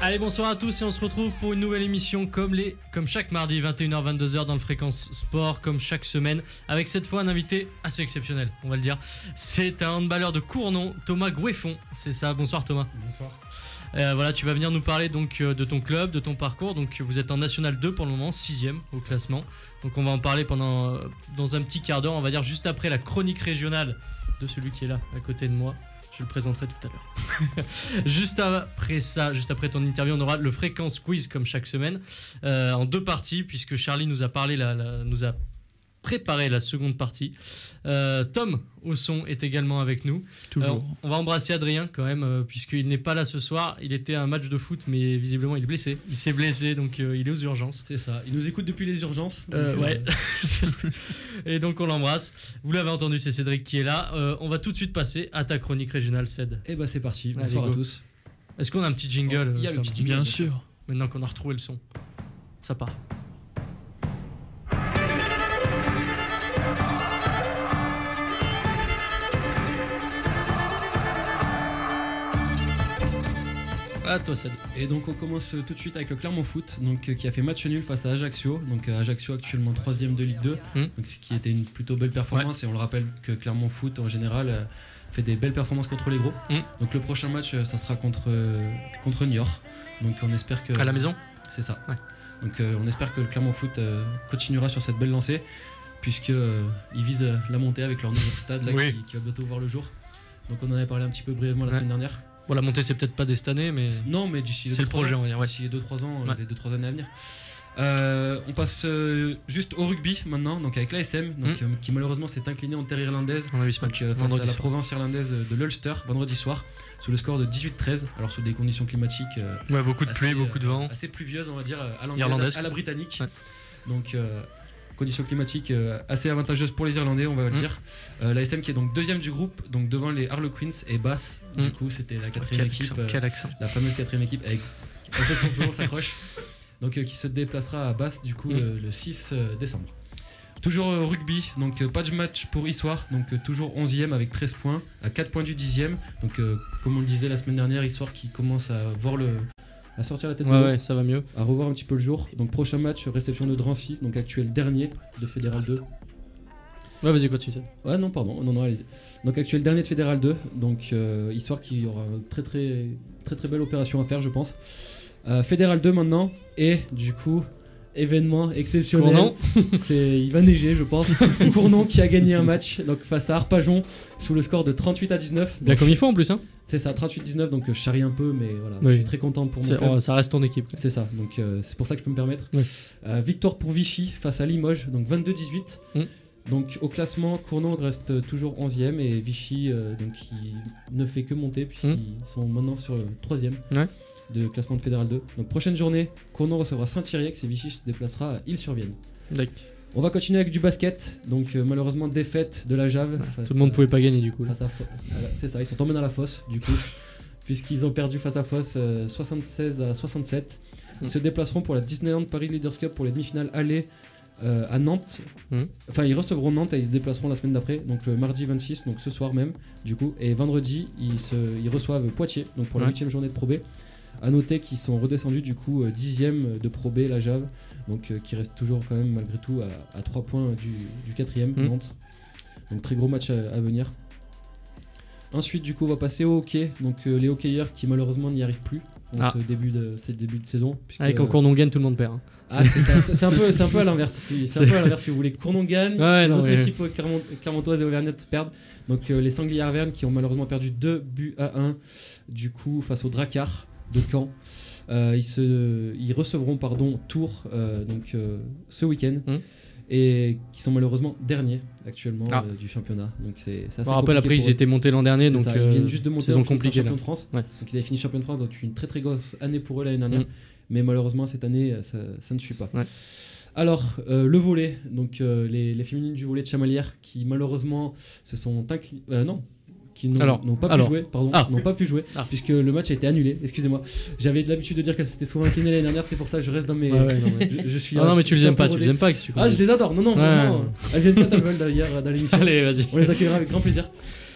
Allez, bonsoir à tous et on se retrouve pour une nouvelle émission comme chaque mardi 21h-22h dans le Fréquence Sport, comme chaque semaine, avec cette fois un invité assez exceptionnel, on va le dire. C'est un handballeur de Cournon, Thomas Goueffon. C'est ça, bonsoir Thomas. Bonsoir. Voilà, tu vas venir nous parler donc de ton club, de ton parcours. Donc vous êtes en National 2 pour le moment, 6ème au classement. Donc on va en parler dans un petit quart d'heure, on va dire juste après la chronique régionale de celui qui est là à côté de moi. Je le présenterai tout à l'heure. Juste après ton interview, on aura le Fréquence Quiz comme chaque semaine, en 2 parties, puisque Charlie nous a préparé la seconde partie. Tom au son est également avec nous. Toujours. On va embrasser Adrien quand même, puisqu'il n'est pas là ce soir. Il était à un match de foot, mais visiblement il est blessé. Il s'est blessé, donc il est aux urgences. C'est ça. Il nous écoute depuis les urgences. Ouais. Et donc on l'embrasse. Vous l'avez entendu, c'est Cédric qui est là. On va tout de suite passer à ta chronique régionale, Céd. Et bah c'est parti. Allez, Bonsoir go. à tous. Est-ce qu'on a un petit jingle? Il y a le Tom petit jingle. Bien sûr. Maintenant qu'on a retrouvé le son. Ça part. À toi, Céd. Et donc on commence tout de suite avec le Clermont Foot, donc qui a fait match nul face à Ajaccio. Donc Ajaccio actuellement 3ème de Ligue 2, donc ce qui était une plutôt belle performance. Ouais. Et on le rappelle que Clermont Foot en général fait des belles performances contre les gros. Donc le prochain match ça sera contre Niort. Donc on espère que à la maison. C'est ça. Ouais. Donc on espère que le Clermont Foot continuera sur cette belle lancée, puisque ils visent la montée avec leur nouveau stade là, oui. qui va bientôt voir le jour. Donc on en avait parlé un petit peu brièvement la semaine dernière. Bon, la montée c'est peut-être pas dès cette année, mais non, mais d'ici c'est le projet, on va dire. Ouais. D'ici 2-3 ans, ouais. Les 2-3 années à venir. On passe juste au rugby maintenant, donc avec l'ASM, qui malheureusement s'est incliné en terre irlandaise. On a vu ce match face à la province irlandaise de l'Ulster vendredi soir, sous le score de 18-13. Alors sous des conditions climatiques beaucoup de pluie, beaucoup de vent, assez pluvieuses, on va dire, irlandaise, à la britannique. Ouais. Donc conditions climatiques assez avantageueuses pour les Irlandais, on va le dire. L'ASM qui est donc 2ème du groupe, donc devant les Harlequins et Bath. Du coup, c'était la 4ème équipe, quel accent. la fameuse 4ème équipe avec en fait, on s'accroche. Donc qui se déplacera à Bath du coup le 6 décembre. Toujours rugby, donc pas de match pour Issoire, donc toujours 11ème avec 13 points, à 4 points du 10ème. Donc comme on le disait la semaine dernière, Issoire qui commence à voir à sortir la tête de l'eau, ouais, ça va mieux, à revoir un petit peu le jour. Donc prochain match, réception de Drancy, donc actuel dernier de Fédéral 2. Ouais, vas-y, continue. Ouais, non, pardon, non, allez-y. Donc actuel dernier de Fédéral 2, donc Issoire qui aura une très belle opération à faire, je pense. Fédéral 2 maintenant, et du coup, événement exceptionnel. Cournon. Il va neiger, je pense. Cournon qui a gagné un match donc face à Arpajon sous le score de 38-19. Bien comme il faut en plus, hein. C'est ça, 38-19, donc je charrie un peu, mais voilà, oui. Je suis très content pour mon club. Ça reste ton équipe. C'est ça, donc c'est pour ça que je peux me permettre. Oui. Victoire pour Vichy face à Limoges, donc 22-18. Donc au classement, Cournon reste toujours 11ème et Vichy donc, qui ne fait que monter puisqu'ils sont maintenant sur le 3ème de classement de Fédéral 2. Donc prochaine journée, Cournon recevra Saint-Thierry et Vichy se déplacera à Île-sur-Vienne. D'accord. On va continuer avec du basket, donc malheureusement défaite de la Jave. Tout le monde pouvait pas gagner du coup. C'est ça, ils sont tombés dans la fosse du coup, puisqu'ils ont perdu face à Fosse 76-67. Ils se déplaceront pour la Disneyland Paris Leaders Cup pour les demi-finales aller à Nantes. Enfin, ils recevront Nantes et ils se déplaceront la semaine d'après, donc le mardi 26, donc ce soir même du coup. Et vendredi, ils reçoivent Poitiers, donc pour la 8ème journée de Pro B. A noter qu'ils sont redescendus du coup 10ème de Pro B, la Jave. Donc qui reste toujours quand même malgré tout à 3 points du 4ème Nantes. Donc très gros match à venir. Ensuite du coup on va passer au hockey. Donc les hockeyeurs qui malheureusement n'y arrivent plus en ce début de saison. Avec quand Cournon gagne tout le monde perd. C'est un peu à l'inverse. C'est un peu à l'inverse si vous voulez. Cournon gagne, les autres équipes clermontoises et auvergnates perdent. Donc les Sangliers Arvernes qui ont malheureusement perdu 2-1 du coup face au Drakkar de Caen. Ils recevront Tours ce week-end et qui sont malheureusement derniers actuellement du championnat. Donc c'est assez rappelle après ils étaient montés l'an dernier, donc ils viennent juste de monter saison compliquée champion de France. Donc ils avaient fini champion de France, donc une très grosse année pour eux l'année dernière. Mais malheureusement cette année ça ne suit pas. Alors le volley, donc les féminines du volley de Chamalières qui malheureusement se sont qui n'ont pas pu jouer, Ah. puisque le match a été annulé. Excusez-moi. J'avais l'habitude de dire que c'était souvent incliné l'année dernière, c'est pour ça que je reste dans mes. Je suis. Non, mais tu les aimes pas, qu'est-ce que tu Ah, je les adore. Non, vraiment. Elles viennent pas, elles veulent d'ailleurs dans l'émission. Allez, vas-y. On les accueillera avec grand plaisir.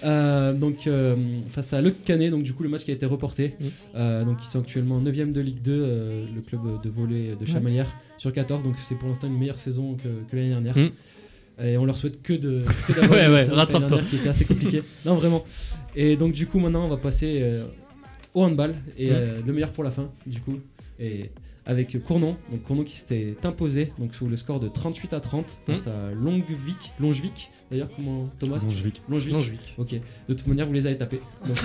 Face à Le Canet, donc du coup le match qui a été reporté. Donc ils sont actuellement 9ème de Ligue 2, le club de volley de Chamalières sur 14, donc c'est pour l'instant une meilleure saison que l'année dernière. Et on leur souhaite que d'avoir rattrape-toi. qui était assez compliqué. Non, vraiment. Et donc du coup maintenant on va passer au handball et le meilleur pour la fin du coup. Et avec Cournon qui s'était imposé donc sous le score de 38-30 face à Longevik. D'ailleurs, comment Thomas Longevik. Ok. De toute manière, vous les avez tapés. Donc,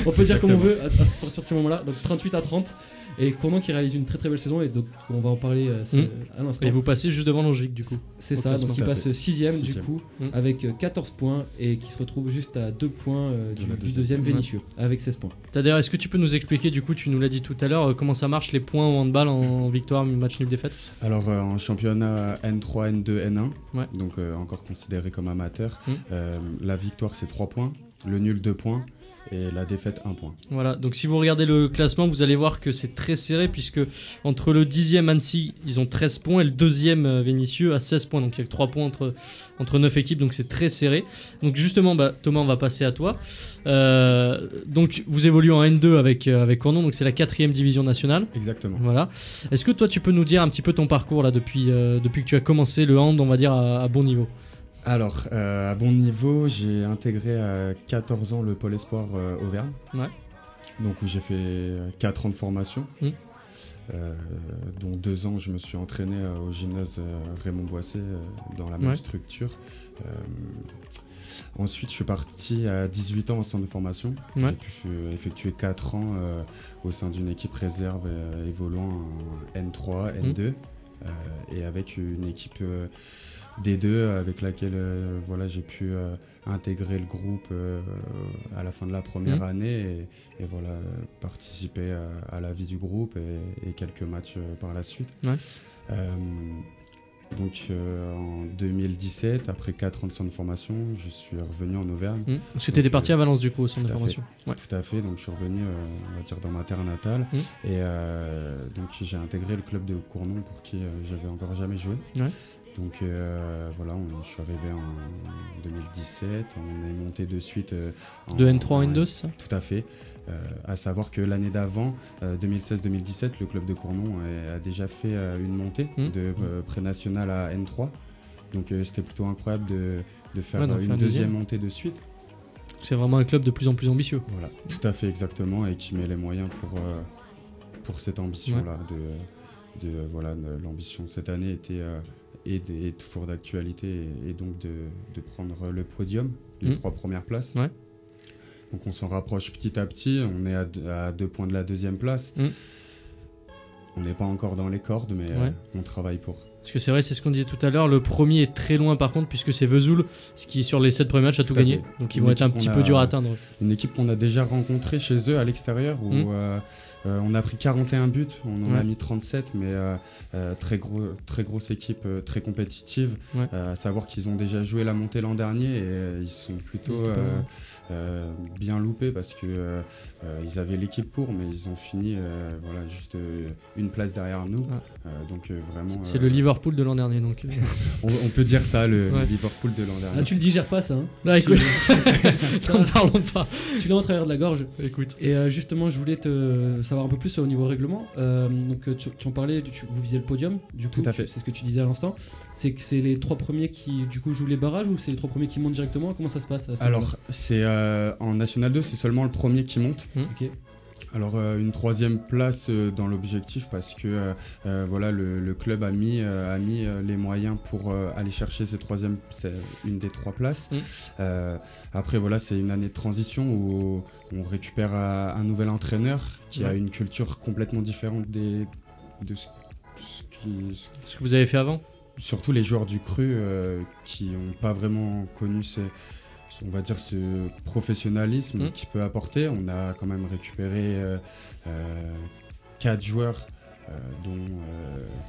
on peut dire comme on veut à partir de ce moment-là. Donc 38-30. Et Cournon qui réalise une très très belle saison et donc on va en parler à l'instant. Et vous passez juste devant Longevik du coup. C'est ça, donc il passe 6ème du coup avec 14 points et qui se retrouve juste à 2 points du deuxième Vénissieux avec 16 points. D'ailleurs, est-ce que tu peux nous expliquer, du coup, tu nous l'as dit tout à l'heure, comment ça marche les points au handball en victoire, match nul, défaite? Alors en championnat N3, N2, N1, ouais. Donc encore considéré comme amateur, la victoire c'est 3 points, le nul 2 points. Et la défaite 1 point. Voilà, donc si vous regardez le classement, vous allez voir que c'est très serré puisque entre le 10e Annecy, ils ont 13 points et le 2e Vénissieux a 16 points. Donc il y a 3 points entre 9 équipes, donc c'est très serré. Donc justement, Thomas, on va passer à toi. Donc vous évoluez en N2 avec Cournon, donc c'est la 4e division nationale. Exactement. Voilà. Est-ce que toi tu peux nous dire un petit peu ton parcours là depuis que tu as commencé le hand, on va dire à bon niveau? Alors, à bon niveau, j'ai intégré à 14 ans le Pôle Espoir Auvergne. Ouais. Donc où j'ai fait 4 ans de formation. Dont 2 ans, je me suis entraîné au gymnase Raymond Boisset dans la même structure. Ensuite, je suis parti à 18 ans en centre de formation. Ouais. J'ai pu effectuer 4 ans au sein d'une équipe réserve évoluant en N3, N2 et avec une équipe D2 avec laquelle j'ai pu intégrer le groupe à la fin de la première année et voilà, participer à la vie du groupe et quelques matchs par la suite. Ouais. Donc en 2017, après 4 ans de centre de formation, je suis revenu en Auvergne. Parce que tu étais parti à Valence du coup au centre de formation. Ouais. Tout à fait, donc je suis revenu on va dire dans ma terre natale et donc j'ai intégré le club de Cournon pour qui j'avais encore jamais joué. Ouais. Donc voilà, je suis arrivé en 2017, on est monté de suite de N3 en N2, c'est ça? Tout à fait. À savoir que l'année d'avant, 2016-2017, le club de Cournon a déjà fait une montée de pré-national à N3. Donc c'était plutôt incroyable de faire une deuxième montée de suite. C'est vraiment un club de plus en plus ambitieux. Voilà, tout à fait, exactement, et qui met les moyens pour cette ambition-là. Voilà, l'ambition cette année était est toujours d'actualité et donc de prendre le podium, les 3 premières places. Ouais. Donc on s'en rapproche petit à petit, on est à 2 points de la 2e place. On n'est pas encore dans les cordes, mais on travaille pour. Parce que c'est vrai, c'est ce qu'on disait tout à l'heure, le premier est très loin par contre, puisque c'est Vesoul, ce qui sur les 7 premiers matchs a tout gagné. Donc ils vont être un petit peu durs à atteindre. Une équipe qu'on a déjà rencontrée chez eux à l'extérieur, où on a pris 41 buts, on en a mis 37, mais très grosse équipe, très compétitive. À savoir qu'ils ont déjà joué la montée l'an dernier et ils sont plutôt bien loupés parce que ils avaient l'équipe pour, mais ils ont fini juste une place derrière nous. Donc vraiment. C'est le Liverpool de l'an dernier, donc. on peut dire ça, le Liverpool de l'an dernier. Ah, tu le digères pas ça, hein? Non, écoute, n'en parlons pas. Tu l'as en travers de la gorge. Écoute. Et justement, je voulais te savoir un peu plus au niveau règlement. Donc tu en parlais, vous visez le podium, du coup. Tout à fait. C'est ce que tu disais à l'instant. C'est que c'est les 3 premiers qui du coup jouent les barrages ou c'est les 3 premiers qui montent directement? Comment ça se passe Alors c'est en National 2, c'est seulement le premier qui monte. Ok. Alors une 3e place dans l'objectif parce que le club a mis les moyens pour aller chercher c'est une des 3 places. Après voilà, c'est une année de transition où on récupère un nouvel entraîneur qui a une culture complètement différente de ce que vous avez fait avant. Surtout les joueurs du cru qui n'ont pas vraiment connu ce professionnalisme qu'il peut apporter. On a quand même récupéré 4 joueurs dont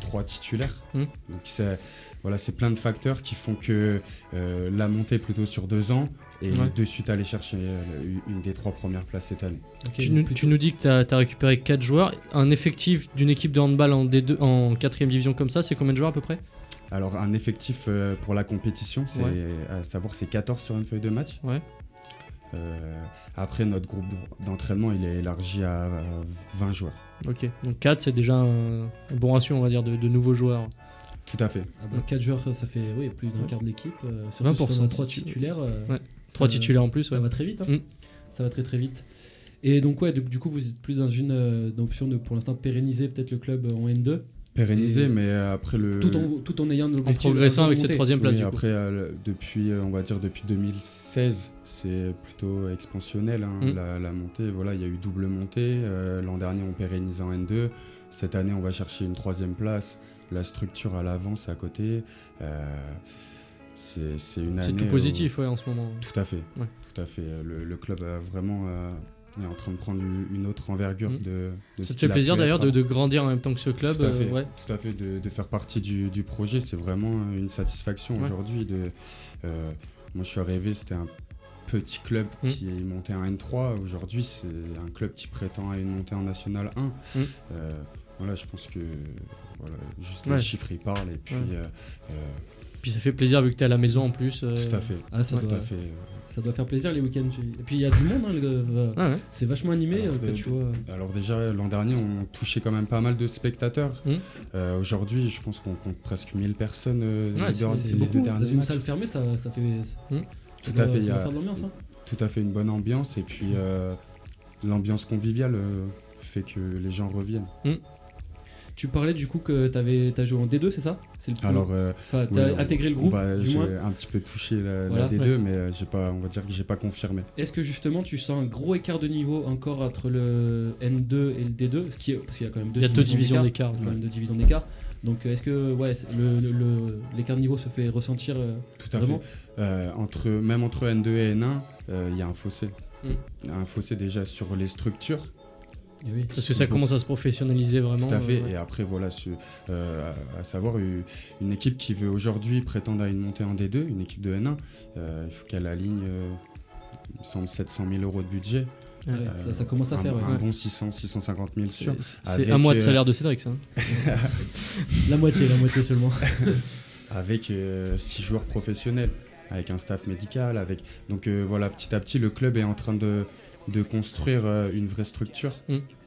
3 titulaires. Donc c'est plein de facteurs qui font que la montée est plutôt sur 2 ans et de suite aller chercher une des 3 premières places cette année. Okay, tu nous dis que tu as récupéré 4 joueurs. Un effectif d'une équipe de handball en D2, en 4ème division comme ça, c'est combien de joueurs à peu près? Alors un effectif pour la compétition, c'est à savoir c'est 14 sur une feuille de match. Après notre groupe d'entraînement il est élargi à 20 joueurs. Ok, donc 4 c'est déjà un bon ratio on va dire de nouveaux joueurs. Tout à fait. 4 joueurs ça fait plus d'un quart de l'équipe. 20%. 3 titulaires. 3 titulaires en plus. Ça va très vite. Ça va très très vite. Et donc du coup vous êtes plus dans une option de pour l'instant pérenniser peut-être le club en N2. Pérenniser, mais après tout en ayant en progressant avec cette 3ème place. Oui, après depuis on va dire depuis 2016 c'est plutôt expansionnel la montée. Voilà, il y a eu double montée. L'an dernier on pérennisait en N2. Cette année on va chercher une 3ème place. La structure à l'avance à côté. C'est une année. C'est tout positif en ce moment. Tout à fait. Tout à fait. Le club a vraiment est en train de prendre une autre envergure de ça te fait plaisir d'ailleurs de grandir en même temps que ce club. Tout à fait, de faire partie du projet, c'est vraiment une satisfaction aujourd'hui. Moi je suis arrivé, c'était un petit club qui est monté en N3. Aujourd'hui c'est un club qui prétend à une montée en National 1. Voilà, je pense que juste les chiffres ils parlent et puis puis ça fait plaisir vu que tu es à la maison en plus. Tout à fait. Ça doit faire plaisir les week-ends. Et puis il y a du monde, c'est vachement animé. Alors déjà l'an dernier on touchait quand même pas mal de spectateurs. Aujourd'hui je pense qu'on compte presque 1000 personnes c'est beaucoup. Dans une salle fermée ça fait... Tout à fait, il y a faire de l'ambiance, tout à fait une bonne ambiance et puis l'ambiance conviviale fait que les gens reviennent. Tu parlais du coup que t'as joué en D2, c'est ça? Alors, t'as intégré le groupe, j'ai un petit peu touché la D2, mais on va dire que j'ai pas confirmé. Est-ce que justement tu sens un gros écart de niveau encore entre le N2 et le D2? Parce qu'il y a quand même 2 divisions d'écart. Quand même 2 divisions d'écart. Donc est-ce que l'écart de niveau se fait ressentir Tout à vraiment fait. Même entre N2 et N1, il y a un fossé. Il y a un fossé déjà sur les structures. Oui. Parce que ça commence à se professionnaliser vraiment. Tout à fait, et après voilà, à savoir une équipe qui veut aujourd'hui prétendre à une montée en D2, une équipe de N1, il faut qu'elle aligne, il me semble, 700 000 € de budget. Ça commence à faire. Un bon 650 000 sûr. C'est un mois de salaire de Cédric, ça. La moitié seulement. Avec 6 joueurs professionnels, avec un staff médical, donc voilà, petit à petit, le club est en train de construire une vraie structure.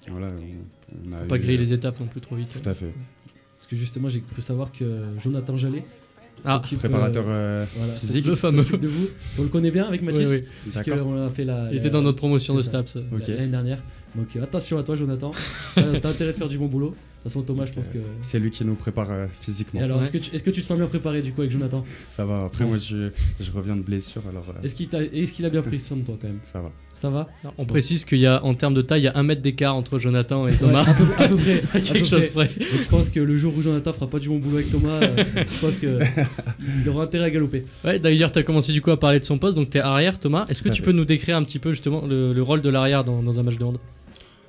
Voilà, on a pas griller les étapes non plus trop vite. Tout à fait. Parce que justement, j'ai cru savoir que Jonathan Jallet, préparateur physique, le fameux de vous, on le connaît bien avec Mathis, oui. puisqu'on a fait il était dans notre promotion de STAPS l'année dernière. Donc attention à toi, Jonathan. T'as intérêt de faire du bon boulot. De toute façon, Thomas, je pense que... C'est lui qui nous prépare physiquement. Et alors, est-ce que tu te sens bien préparé du coup avec Jonathan? Ça va, après moi je reviens de blessure alors... Est-ce qu'il a bien pris soin de toi quand même? Ça va. Ça va? On précise qu'il y a, en termes de taille, il y a 1 mètre d'écart entre Jonathan et Thomas. À peu près. Quelque chose près. Donc je pense que le jour où Jonathan fera pas du bon boulot avec Thomas, je pense qu'il aura intérêt à galoper. Ouais, d'ailleurs, tu as commencé du coup à parler de son poste, donc tu es arrière, Thomas. Est-ce que tu peux nous décrire un petit peu justement le rôle de l'arrière dans un match de hand?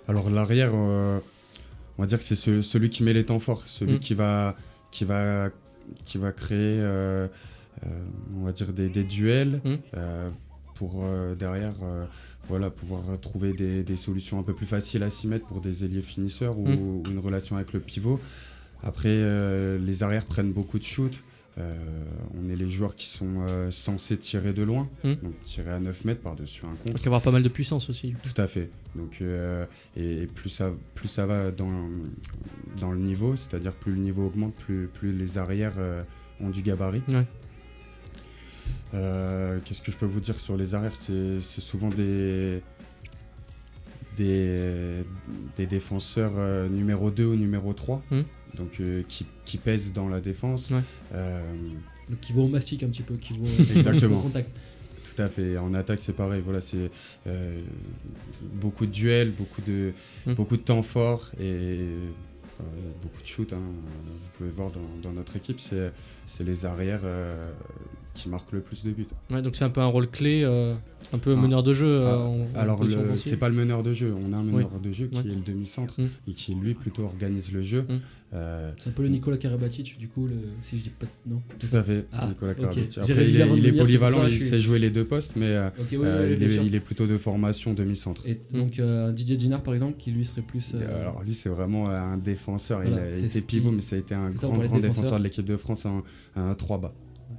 Alors l'arrière... on va dire que c'est celui qui met les temps forts, celui qui va créer, on va dire des duels pour derrière, pouvoir trouver des solutions un peu plus faciles à s'y mettre pour des ailiers finisseurs ou une relation avec le pivot. Après, les arrières prennent beaucoup de shoots. On est les joueurs qui sont censés tirer de loin, donc tirer à 9 mètres par-dessus un contre. Donc avoir pas mal de puissance aussi. Tout à fait. Donc, et plus ça va dans le niveau, c'est-à-dire plus le niveau augmente, plus les arrières ont du gabarit. Ouais. Qu'est-ce que je peux vous dire sur les arrières? C'est souvent des défenseurs numéro 2 ou numéro 3. Donc qui pèsent dans la défense. Donc qui vont au mastic un petit peu, qui vont exactement. au contact. Tout à fait. En attaque c'est pareil. Voilà, c'est beaucoup de duels, beaucoup de temps fort et beaucoup de shoot. Vous pouvez voir dans notre équipe, c'est les arrières qui marque le plus de buts. Ouais, donc c'est un peu un rôle clé, un peu meneur de jeu. Alors c'est pas le meneur de jeu, on a un meneur de jeu qui est le demi-centre et qui lui plutôt organise le jeu. C'est un peu le Nicolas Karabatic du coup, si je dis pas non. Tout à fait, Nicolas Karabatic. Okay. Après il est polyvalent, il sait jouer les deux postes, mais il est plutôt de formation demi-centre. Et donc Didier Dinard par exemple, qui lui serait plus... Alors lui c'est vraiment un défenseur, voilà, il a été pivot, mais ça a été un grand défenseur de l'équipe de France, un 3 bas.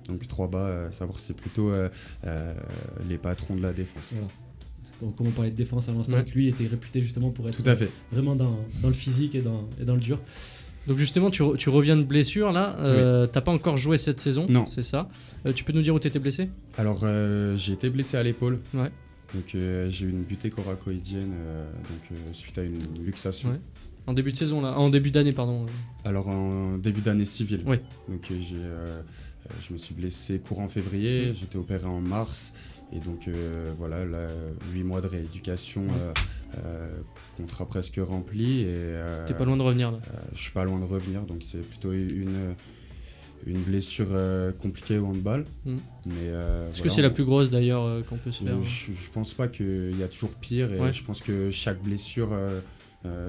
Donc 3 bas, savoir c'est plutôt les patrons de la défense. Voilà. Comme on parlait de défense à l'instant, que lui était réputé justement pour être tout à fait. Vraiment dans le physique et dans le dur. Donc justement, tu reviens de blessure là, t'as pas encore joué cette saison, non. C'est ça. Tu peux nous dire où t'étais blessé? Alors j'ai été blessé à l'épaule. Ouais. Donc j'ai eu une butée coracoïdienne suite à une luxation. Ouais. En début de saison là, en début d'année pardon. Alors en début d'année civile. Ouais. Donc je me suis blessé courant février, j'étais opéré en mars. Et donc voilà, là, 8 mois de rééducation, contrat presque rempli. T'es pas loin de revenir là. Je suis pas loin de revenir, donc c'est plutôt une blessure compliquée au handball. Est-ce que c'est la plus grosse d'ailleurs qu'on peut se faire? Je pense pas qu'il y a toujours pire, et je pense que chaque blessure,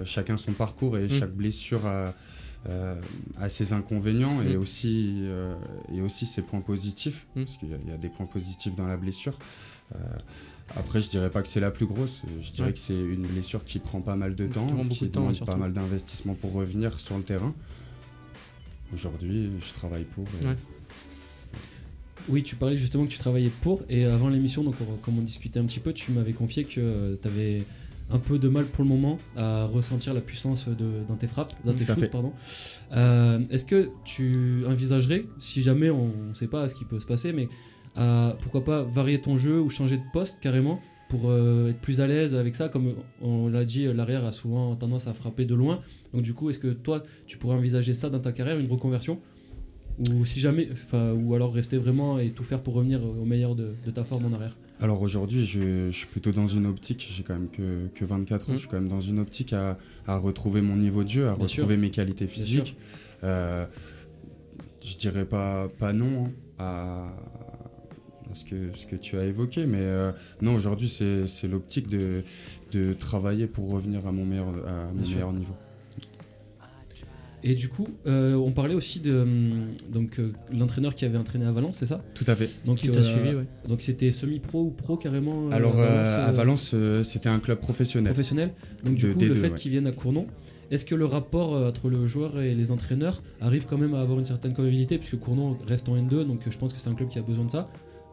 chacun son parcours, et chaque blessure a ses inconvénients et aussi ses points positifs, parce qu'il y a des points positifs dans la blessure. Après, je dirais pas que c'est la plus grosse, je dirais que c'est une blessure qui prend pas mal de temps, qui demande pas mal d'investissement pour revenir sur le terrain. Aujourd'hui, je travaille pour. Oui, tu parlais justement que tu travaillais pour, et avant l'émission, donc comme on discutait un petit peu, tu m'avais confié que tu avais un peu de mal pour le moment à ressentir la puissance dans tes frappes, dans tes shoots, pardon. Est-ce que tu envisagerais, si jamais on ne sait pas ce qui peut se passer, mais pourquoi pas varier ton jeu ou changer de poste carrément pour être plus à l'aise avec ça? Comme on l'a dit, l'arrière a souvent tendance à frapper de loin. Donc du coup, est-ce que toi, tu pourrais envisager ça dans ta carrière, une reconversion? Ou si jamais, ou alors rester vraiment et tout faire pour revenir au meilleur de ta forme en arrière? Alors aujourd'hui, je suis plutôt dans une optique, j'ai quand même que 24 ans, je suis quand même dans une optique à retrouver mon niveau de jeu, à retrouver mes qualités physiques. Je dirais pas non à ce que tu as évoqué, mais non, aujourd'hui c'est l'optique de travailler pour revenir à mon meilleur niveau. Et du coup, on parlait aussi de l'entraîneur qui avait entraîné à Valence, c'est ça? Tout à fait. Donc, qui t'a suivi, ouais. Donc c'était semi-pro ou pro carrément? Alors à Valence, c'était un club professionnel. Professionnel. Donc du coup, le fait qu'ils viennent à Cournon, est-ce que le rapport entre le joueur et les entraîneurs arrive quand même à avoir une certaine convivialité, puisque Cournon reste en N2, donc je pense que c'est un club qui a besoin de ça.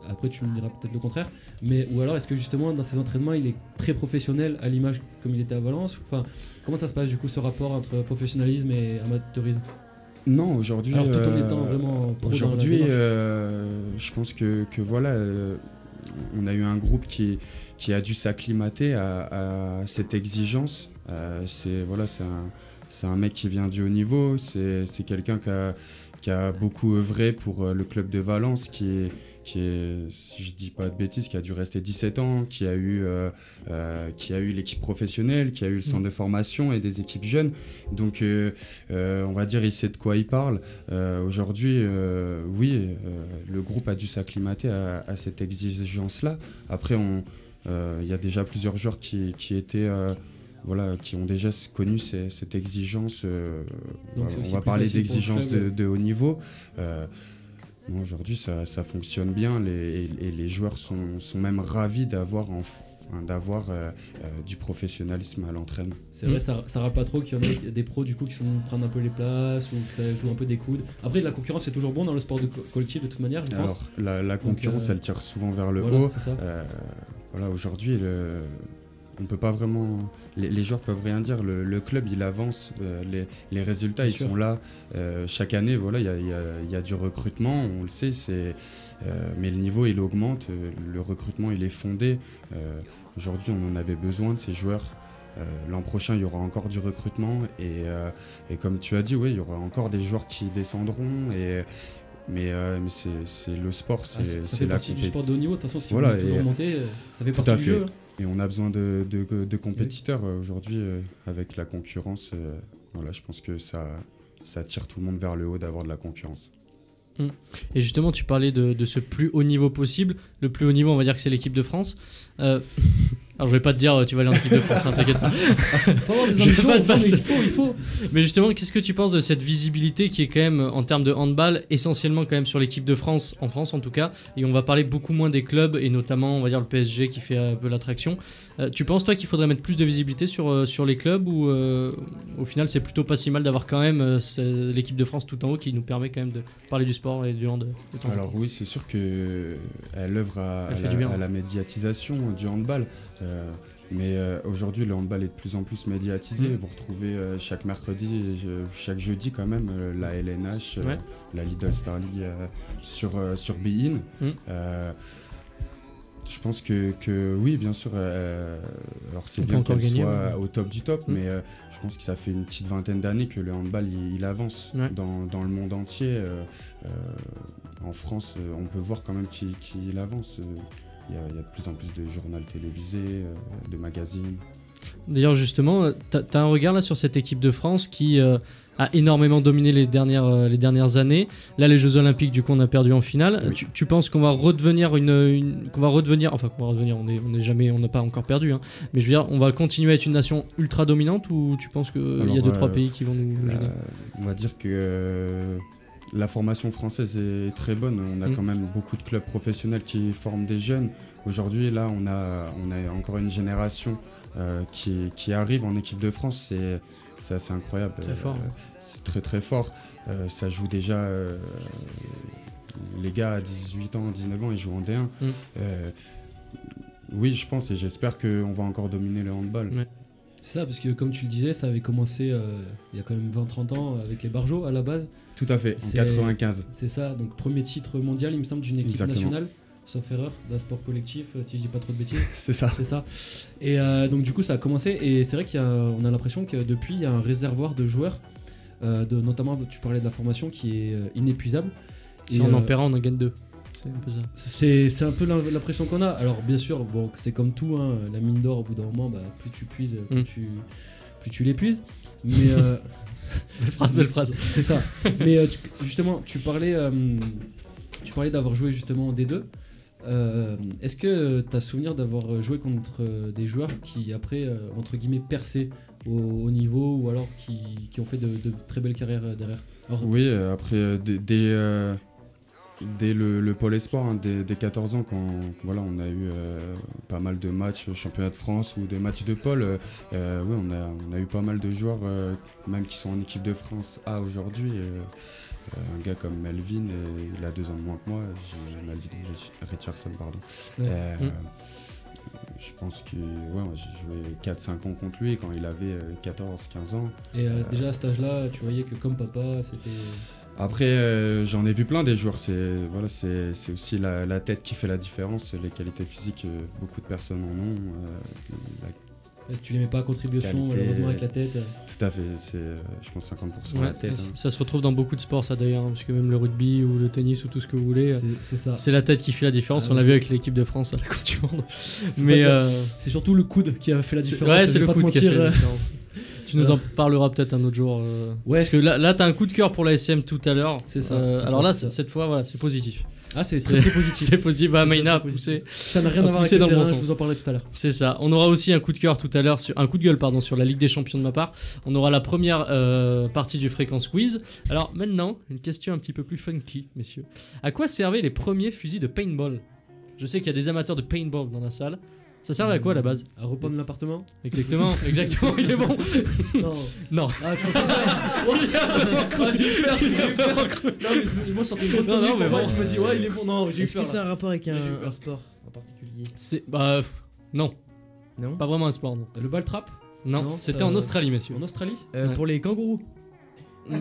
Après, tu me diras peut-être le contraire. Ou alors, est-ce que justement, dans ses entraînements, il est très professionnel à l'image comme il était à Valence? Enfin, comment ça se passe du coup, ce rapport entre professionnalisme et amateurisme? Non, aujourd'hui. Alors, tout en étant vraiment pro. Aujourd'hui, je pense que voilà, on a eu un groupe qui a dû s'acclimater à cette exigence. C'est un mec qui vient du haut niveau. C'est quelqu'un qui a beaucoup œuvré pour le club de Valence, qui est, si je dis pas de bêtises, qui a dû rester 17 ans, qui a eu l'équipe professionnelle, qui a eu le centre de formation et des équipes jeunes. Donc, on va dire, il sait de quoi il parle. Aujourd'hui, oui, le groupe a dû s'acclimater à cette exigence-là. Après, il y a déjà plusieurs joueurs qui étaient... qui ont déjà connu cette exigence. On va parler d'exigence de haut niveau. Aujourd'hui, ça fonctionne bien et les joueurs sont même ravis d'avoir du professionnalisme à l'entraînement. C'est vrai, ça râle pas trop qu'il y en ait des pros du coup qui sont prendre un peu les places ou que ça joue un peu des coudes. Après, la concurrence c'est toujours bon dans le sport de collectif de toute manière, je pense. Alors, la concurrence, elle tire souvent vers le haut. C'est ça. Aujourd'hui, on peut pas vraiment. Les joueurs peuvent rien dire. Le club, il avance. Les résultats, bien ils sûr. Sont là. Chaque année, voilà, il y a du recrutement. On le sait. Mais le niveau, il augmente. Le recrutement, il est fondé. Aujourd'hui, on en avait besoin de ces joueurs. L'an prochain, il y aura encore du recrutement. Et comme tu as dit, oui, il y aura encore des joueurs qui descendront. Mais c'est le sport, c'est ça fait partie du sport de haut niveau. De toute façon, si voilà, vous voulez toujours monter, ça fait partie du jeu. Et on a besoin de compétiteurs aujourd'hui avec la concurrence. Je pense que ça tire tout le monde vers le haut d'avoir de la concurrence. Et justement, tu parlais de ce plus haut niveau possible. Le plus haut niveau, on va dire que c'est l'équipe de France. Alors, je vais pas te dire, tu vas aller en équipe de France, hein, t'inquiète pas. Il faut. Mais justement, qu'est-ce que tu penses de cette visibilité qui est quand même, en termes de handball, essentiellement quand même sur l'équipe de France, en France en tout cas, et on va parler beaucoup moins des clubs, et notamment, on va dire, le PSG qui fait un peu l'attraction. Tu penses, toi, qu'il faudrait mettre plus de visibilité sur les clubs, ou au final, c'est plutôt pas si mal d'avoir quand même l'équipe de France tout en haut qui nous permet quand même de parler du sport et du hand de temps en temps. Alors oui, c'est sûr qu'elle œuvre à la médiatisation du handball. Mais aujourd'hui, le handball est de plus en plus médiatisé. Vous retrouvez chaque mercredi et chaque jeudi quand même la LNH, la Lidl Star League sur Bein. Je pense que oui, bien sûr. Alors c'est bien qu'elle soit au top du top, mais je pense que ça fait une petite vingtaine d'années que le handball il avance dans le monde entier. En France, on peut voir quand même qu'il avance. Il y a de plus en plus de journaux télévisés, de magazines. D'ailleurs, justement, tu as un regard là sur cette équipe de France qui a énormément dominé les dernières années. Là, les Jeux Olympiques, du coup, on a perdu en finale. Oui. Tu penses qu'on va redevenir on n'a pas encore perdu, hein, mais je veux dire, on va continuer à être une nation ultra dominante, ou tu penses qu'il y a 2-3 pays qui vont nous gêner? On va dire que la formation française est très bonne. On a quand même beaucoup de clubs professionnels qui forment des jeunes. Aujourd'hui, là, on a encore une génération qui arrive en équipe de France. C'est assez incroyable. Très fort. C'est très très fort. Ça joue déjà. Les gars à 18 ans, 19 ans, ils jouent en D1. Oui, je pense et j'espère qu'on va encore dominer le handball. Ouais. C'est ça, parce que comme tu le disais, ça avait commencé il y a quand même 20-30 ans avec les Barjots à la base. Tout à fait, en 95. C'est ça, donc premier titre mondial, il me semble, d'une équipe nationale, sauf erreur, d'un sport collectif, si je dis pas trop de bêtises. C'est ça. Et donc du coup, ça a commencé, et c'est vrai qu'on a l'impression que depuis, il y a un réservoir de joueurs, notamment, tu parlais de la formation, qui est inépuisable. Si on en perd un, on en gagne 2. C'est un peu ça. C'est un peu l'impression qu'on a. Alors bien sûr, bon, c'est comme tout, hein, la mine d'or, au bout d'un moment, plus tu puises, plus tu l'épuises. Mais belle phrase. C'est ça. Mais justement, tu parlais d'avoir joué justement en D2. Est-ce que tu as souvenir d'avoir joué contre des joueurs qui après, entre guillemets, percé au niveau, ou alors qui ont fait de très belles carrières derrière? Alors, oui, après dès le pôle espoir, hein, dès 14 ans, quand on a eu pas mal de matchs championnat de France ou des matchs de pôle, on a eu pas mal de joueurs, même qui sont en équipe de France A aujourd'hui. Un gars comme Melvin, il a 2 ans de moins que moi, Melvin Richardson, pardon. Je pense que j'ai joué 4-5 ans contre lui quand il avait 14-15 ans. Et déjà à cet âge-là, tu voyais que comme papa, c'était... Après, j'en ai vu plein des joueurs. C'est aussi la tête qui fait la différence. Les qualités physiques, beaucoup de personnes en ont. Si tu les mets pas à contribution, malheureusement, avec la tête. Tout à fait, c'est je pense 50% la tête. Ça se retrouve dans beaucoup de sports, ça d'ailleurs, hein, parce que même le rugby ou le tennis ou tout ce que vous voulez, c'est ça. C'est la tête qui fait la différence. On l'a vu avec l'équipe de France à la Coupe du Monde. Mais c'est surtout le coude qui a fait la différence. Ouais, c'est le coude qui a fait la différence. Tu nous en parleras peut-être un autre jour. Parce que là t'as un coup de cœur pour la SM tout à l'heure. C'est ça. Alors là, cette fois, voilà, c'est positif. Ah, c'est très positif. C'est positif. Maïna a poussé. Ça n'a rien à voir avec le terrain, je vous en parlais tout à l'heure. C'est ça. On aura aussi un coup de cœur tout à l'heure, un coup de gueule, pardon, sur la Ligue des Champions de ma part. On aura la première partie du Fréquence Quiz. Alors maintenant, une question un petit peu plus funky, messieurs. À quoi servaient les premiers fusils de paintball? Je sais qu'il y a des amateurs de paintball dans la salle. Ça servait à quoi à la base? À repeindre l'appartement? Exactement, il est bon. Non. Ah, tu vois, j'ai eu peur. Non, mais moi, je sortais une grosse connerie, mais bon, je me dis, ouais, il est bon. Non, j'ai eu peur. Est-ce que c'est un rapport avec un sport en particulier? Non. Non. Pas vraiment un sport, non. Le ball trap? Non, c'était en Australie, messieurs. En Australie? Pour les kangourous. Le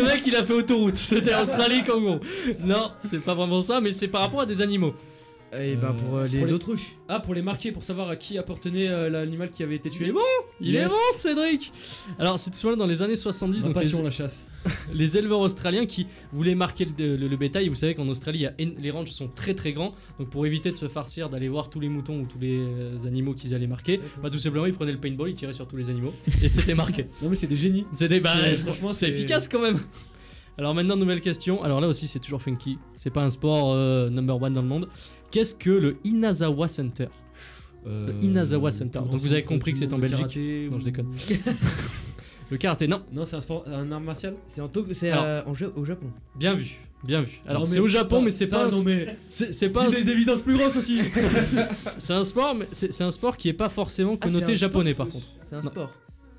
mec, il a fait autoroute. C'était Australie, kangourou. Non, c'est pas vraiment ça, mais c'est par rapport à des animaux. Et pour les autruches. Ah, pour les marquer, pour savoir à qui appartenait l'animal qui avait été tué. Il est bon, Cédric. Alors, c'est tout dans les années 70. Ma passion, la chasse. Les éleveurs australiens qui voulaient marquer le bétail. Vous savez qu'en Australie, les ranchs sont très très grands. Donc, pour éviter de se farcir, d'aller voir tous les moutons ou tous les animaux qu'ils allaient marquer, tout simplement, ils prenaient le paintball, ils tiraient sur tous les animaux et c'était marqué. Non, mais c'est des génies. Franchement, c'est efficace quand même. Alors maintenant, nouvelle question. Alors là aussi, c'est toujours funky. C'est pas un sport number one dans le monde. Qu'est-ce que le Inazawa Center? Le Inazawa Center. Donc vous avez compris que c'est en Belgique. Karaté, Non, je déconne. Le karaté, non. Non, c'est un sport, un art martial. C'est au Japon. Bien vu. Bien vu. Alors Non, mais c'est au Japon, ça- mais c'est ça, pas. non, mais C'est pas. dis des évidences plus grosses aussi. C'est un sport, mais c'est un sport qui est pas forcément Ah, c'est connoté un japonais sport, par contre. C'est un Non. sport.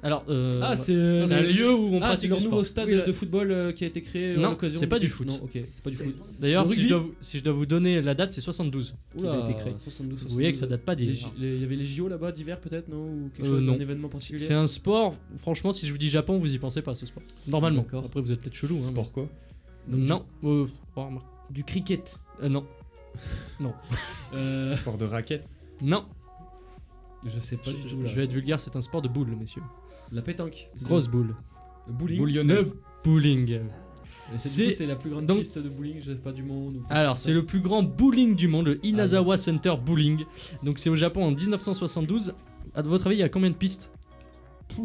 Alors, Ah, c'est un lieu où on Ah, c'est pratique le le nouveau sport. stade Oui, là. de football qui a été créé à Non, l'occasion. c'est pas du foot. Non, ok, c'est pas du foot. D'ailleurs, Le si rugby je dois vous donner la date, c'est 72 qu'il a été créé. 72, Vous voyez que ça date pas d'hier. Il y avait les JO là-bas d'hiver peut-être, non? Ou quelque Euh, chose, non. un événement particulier. C'est un sport, franchement, si je vous dis Japon, vous y pensez pas à ce sport. Normalement. D'accord. Après, vous êtes peut-être chelou. Hein, Sport quoi? mais- Non. Remarque. Du cricket. Non. Sport de raquette? Non. Je sais pas du tout. Je vais être vulgaire, c'est un sport de boule, messieurs. La pétanque. Grosse boule. Le bowling. Bouillonneuse. Le bowling. Et C'est- c'est la plus grande donc- piste de bowling, je sais pas, du monde. ou quelque Alors, chose c'est comme le plus grand bowling du monde, le Inazawa yes. Center Bowling. Donc, c'est au Japon en 1972. À votre avis, il y a combien de pistes? ça.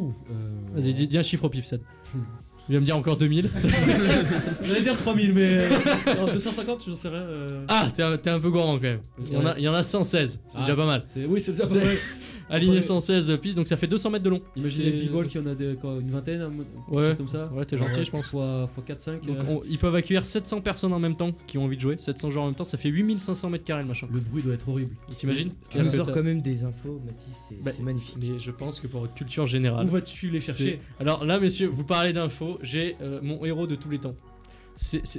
Vas-y, dis un chiffre au pif, Sad. Il va me dire encore 2000. J'allais dire 3000, mais. Non, 250, j'en sais rien. Ah, t'es un peu gourmand quand même. Il y en a 116, c'est Ah, déjà pas mal. Oui, c'est déjà pas C'est- mal. Aligné Ouais. 116 pistes, donc ça fait 200 mètres de long. Imaginez le Et- b-ball qui en a une vingtaine, Ouais. chose comme ça. Ouais, t'es gentil, je pense. Fois 4-5. Donc ils peuvent accueillir 700 personnes en même temps qui ont envie de jouer. 700 joueurs en même temps, ça fait 8500 mètres carrés le machin. Le bruit doit être horrible. T'imagines? Tu nous sors quand même des infos, Mathis, Bah, c'est magnifique. Mais je pense que pour votre culture générale. Où vas-tu les chercher? Alors là, messieurs, vous parlez d'infos. J'ai mon héros de tous les temps.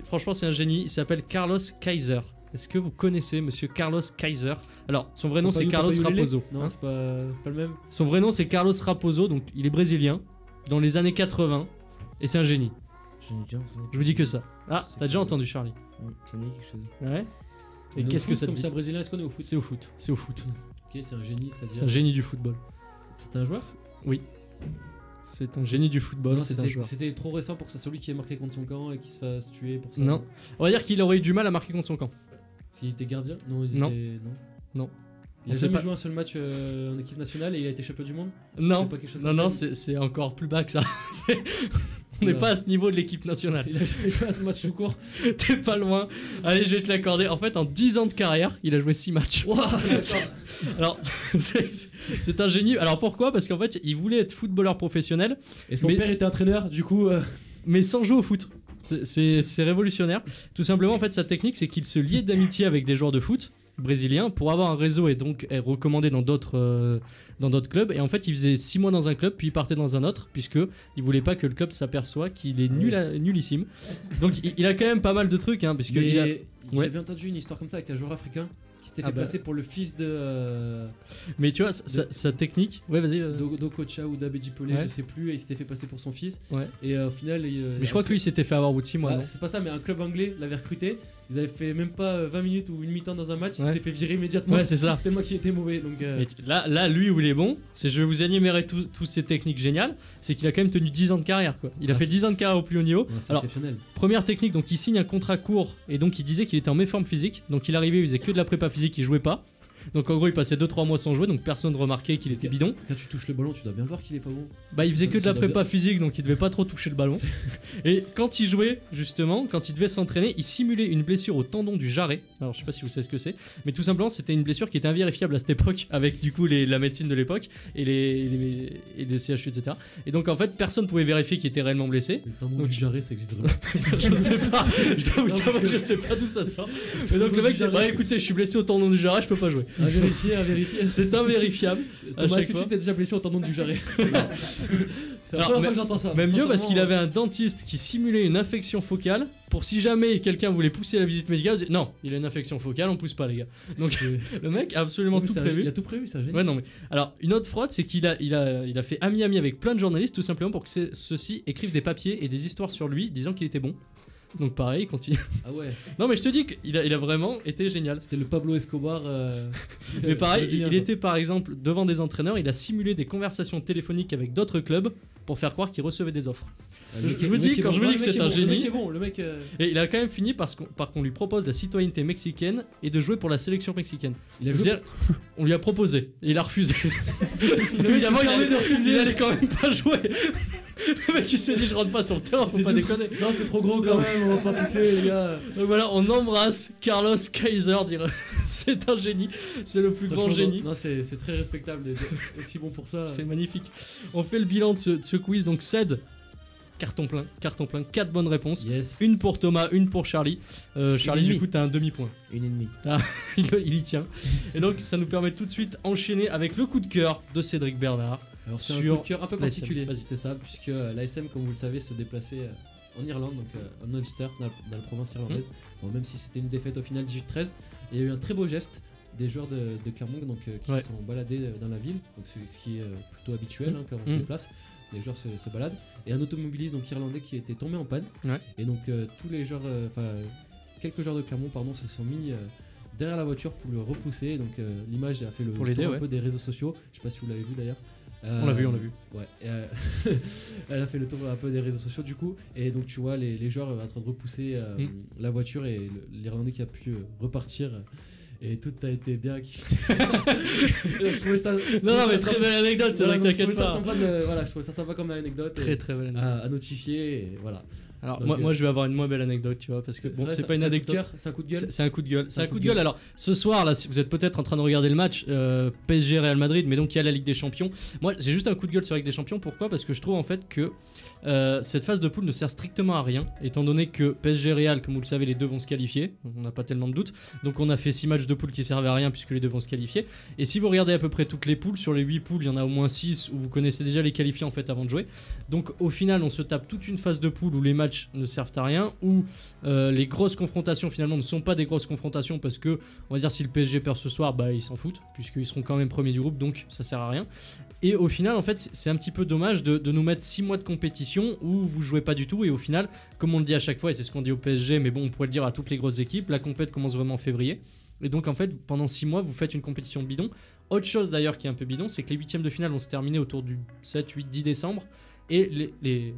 Franchement, c'est un génie. Il s'appelle Carlos Kaiser. Est-ce que vous connaissez monsieur Carlos Kaiser? Alors, son vrai nom c'est Carlos Raposo. Non, hein. c'est pas le même. Son vrai nom c'est Carlos Raposo, donc il est brésilien, dans les années 80, et c'est un génie. J'en ai déjà entendu. Je vous dis que ça. Ah, C'est t'as déjà Carlos. entendu Charlie? Ça me dit quelque chose. Ouais. Et On est au qu'est-ce que foot, ça te comme dit? c'est un brésilien, est-ce qu'on est au foot? C'est au foot. C'est au foot. Ok, c'est un génie, c'est-à-dire. C'est un génie du football. C'est un joueur? C'est un génie du football, Non, c'est un joueur. c'était trop récent pour que c'est celui qui ait marqué contre son camp et qui se fasse tuer pour ça. Non. On va dire qu'il aurait eu du mal à marquer contre son camp. S'il était gardien? Non, il Non. était. Non. Non. Il On a sait jamais pas. joué un seul match en équipe nationale et il a été champion du monde? Non. C'est pas quelque chose Non, comme non, ça c'est encore plus bas que ça. On n'est Oula. pas à ce niveau de l'équipe nationale. Il a jamais joué un match tout court. T'es pas loin. Allez, je vais te l'accorder. En fait, en 10 ans de carrière, il a joué 6 matchs. Alors, c'est un génie. Alors pourquoi? Parce qu'en fait, il voulait être footballeur professionnel, Et son Mais- père était entraîneur, du coup. mais sans jouer au foot. C'est révolutionnaire. Tout simplement, en fait, sa technique, c'est qu'il se liait d'amitié avec des joueurs de foot brésiliens pour avoir un réseau et donc être recommandé dans d'autres clubs. Et en fait, il faisait 6 mois dans un club, puis il partait dans un autre, puisque il voulait pas que le club s'aperçoit qu'il est nullissime. Donc, il a quand même pas mal de trucs, hein, puisque il a... Ouais. J'avais entendu une histoire comme ça avec un joueur africain qui s'était Ah fait bah. passer pour le fils de Mais tu vois, sa technique. Ouais, vas-y. Dokocha ou d'Abedi Pelé, Ouais. je sais plus, et il s'était fait passer pour son fils. Ouais. Et au final. Mais je crois que lui, il s'était fait avoir au bout de 6 mois. Ah, non c'est pas ça, mais un club anglais l'avait recruté. Ils avaient fait même pas 20 minutes ou une mi-temps dans un match, il Ouais. s'était fait virer immédiatement. Ouais, c'est ça. Tellement qu'il était mauvais. Donc, Mais là, lui où il est bon, c'est je vais vous énumérer toutes ces techniques géniales, c'est qu'il a quand même tenu 10 ans de carrière quoi. Il a Ah, fait c'est- 10 ans de carrière au plus haut niveau. ouais, c'est Alors, exceptionnel. première technique, donc il signe un contrat court et donc il disait qu'il était en méforme physique. Donc il arrivait, il faisait que de la prépa physique, il jouait pas. Donc en gros, il passait 2-3 mois sans jouer, donc personne ne remarquait qu'il était bidon. Quand tu touches le ballon, tu dois bien voir qu'il est pas bon. Bah, il faisait que de la Ça doit prépa physique, donc il devait pas trop toucher le ballon. Et quand il jouait, justement, quand il devait s'entraîner, il simulait une blessure au tendon du jarret. Alors, je sais pas si vous savez ce que c'est, mais tout simplement, c'était une blessure qui était invérifiable à cette époque, avec du coup la médecine de l'époque et les CHU, etc. Et donc, en fait, personne pouvait vérifier qu'il était réellement blessé. Le tendon Donc, du jarret, ça existe vraiment. Je sais pas, je dois vous Non, avouer parce que que- je sais pas d'où ça sort. Et donc, le mec dit, bah écoutez, je suis blessé au tendon du jarret, je peux pas jouer. À vérifier, à vérifier. C'est invérifiable. À Thomas, chaque est-ce que fois. tu t'es déjà blessé au tendon du jarret? C'est la Alors, première fois mais- que j'entends ça. Même mieux parce qu'il Sincèrement, avait un dentiste qui simulait une infection focale pour si jamais quelqu'un voulait pousser la visite médicale, il disait, non, il a une infection focale, on pousse pas les gars. Donc le mec a absolument oui, tout c'est un- prévu. Il a tout prévu, c'est un génie. Ouais non mais alors une autre fraude c'est qu'il a fait ami avec plein de journalistes tout simplement pour que ceux-ci écrivent des papiers et des histoires sur lui disant qu'il était bon. Donc pareil, il continue. Ah ouais. Non mais je te dis qu'il a vraiment été génial. C'était le Pablo Escobar. Mais pareil, brésilien, il quoi. était par exemple devant des entraîneurs, il a simulé des conversations téléphoniques avec d'autres clubs pour faire croire qu'il recevait des offres. Le mec je est- vous le dis, mec est quand bon. je vous Ouais, dis que le mec c'est est un bon, Le mec génie. est bon, le mec. Et il a quand même fini par qu'on lui propose la citoyenneté mexicaine et de jouer pour la sélection mexicaine. Il a Je veux joué. dire, on lui a proposé et il a refusé. a Évidemment, permis de refuser. il allait quand même pas jouer. Le mec il s'est dit je rentre pas sur le terrain, faut C'est pas tout. déconner. Non, c'est trop gros quand même, on va pas pousser les gars. Donc voilà, on embrasse Carlos Kaiser, c'est un génie, c'est le plus grand Franchement, génie. Non, c'est très respectable d'être aussi bon pour ça. C'est magnifique. On fait le bilan de ce quiz, donc Ced, carton plein, 4 bonnes réponses. Yes. Une pour Thomas, une pour Charlie. Charlie, Une du demi. coup, t'as un demi-point. Une et demie. Il y tient. Et donc, ça nous permet tout de suite enchaîner avec le coup de cœur de Cédric Bernard. Alors c'est sur un coup de cœur un peu l'ASM. particulier, Vas-y. c'est ça, puisque l'ASM, comme vous le savez, se déplaçait en Irlande, donc en Ulster, dans la province irlandaise. Bon, même si c'était une défaite au final 18-13, il y a eu un très beau geste des joueurs de Clermont donc, qui Ouais. se sont baladés dans la ville, donc ce qui est plutôt habituel quand on se déplace. Les joueurs se baladent, et un automobiliste donc irlandais qui était tombé en panne. Ouais. Et donc tous les joueurs, quelques joueurs de Clermont pardon, se sont mis derrière la voiture pour le repousser. Donc l'image a fait le Pour l'aider, tour ouais. un peu des réseaux sociaux. Je sais pas si vous l'avez vu d'ailleurs. On l'a vu. Ouais. Et, elle a fait le tour un peu des réseaux sociaux du coup. Et donc tu vois les joueurs en train de repousser la voiture et l'Irlandais qui a pu repartir. Et tout a été bien kiffé. Je trouvais ça. Non, mais très belle anecdote, c'est vrai que Je t'inquiète trouvais ça pas. sympa voilà, je trouvais ça sympa comme anecdote. Très très belle anecdote. à notifier et voilà. Alors, donc, moi je vais avoir une moins belle anecdote, tu vois, parce que bon, vrai, c'est ça- pas une c'est un coup de anecdote. cœur, c'est un coup de gueule. C'est un coup de gueule. C'est un coup de gueule. Alors, ce soir, là, si vous êtes peut-être en train de regarder le match PSG Real Madrid, mais donc il y a la Ligue des Champions. Moi, j'ai juste un coup de gueule sur la Ligue des Champions. Pourquoi ? Parce que je trouve en fait que cette phase de poule ne sert strictement à rien, étant donné que PSG Real, comme vous le savez, les deux vont se qualifier. On n'a pas tellement de doutes. Donc, on a fait 6 matchs de poule qui servaient à rien puisque les deux vont se qualifier. Et si vous regardez à peu près toutes les poules, sur les 8 poules, il y en a au moins 6 où vous connaissez déjà les qualifiés en fait avant de jouer. Donc, au final, on se tape toute une phase de poule où les matchs ne servent à rien, où les grosses confrontations finalement ne sont pas des grosses confrontations parce que on va dire si le PSG perd ce soir, bah ils s'en foutent puisqu'ils seront quand même premiers du groupe, donc ça sert à rien. Et au final en fait c'est un petit peu dommage de nous mettre 6 mois de compétition où vous jouez pas du tout, et au final comme on le dit à chaque fois et c'est ce qu'on dit au PSG, mais bon on pourrait le dire à toutes les grosses équipes, la compète commence vraiment en février. Et donc en fait pendant 6 mois vous faites une compétition bidon. Autre chose d'ailleurs qui est un peu bidon, c'est que les huitièmes de finale vont se terminer autour du 7, 8, 10 décembre. Et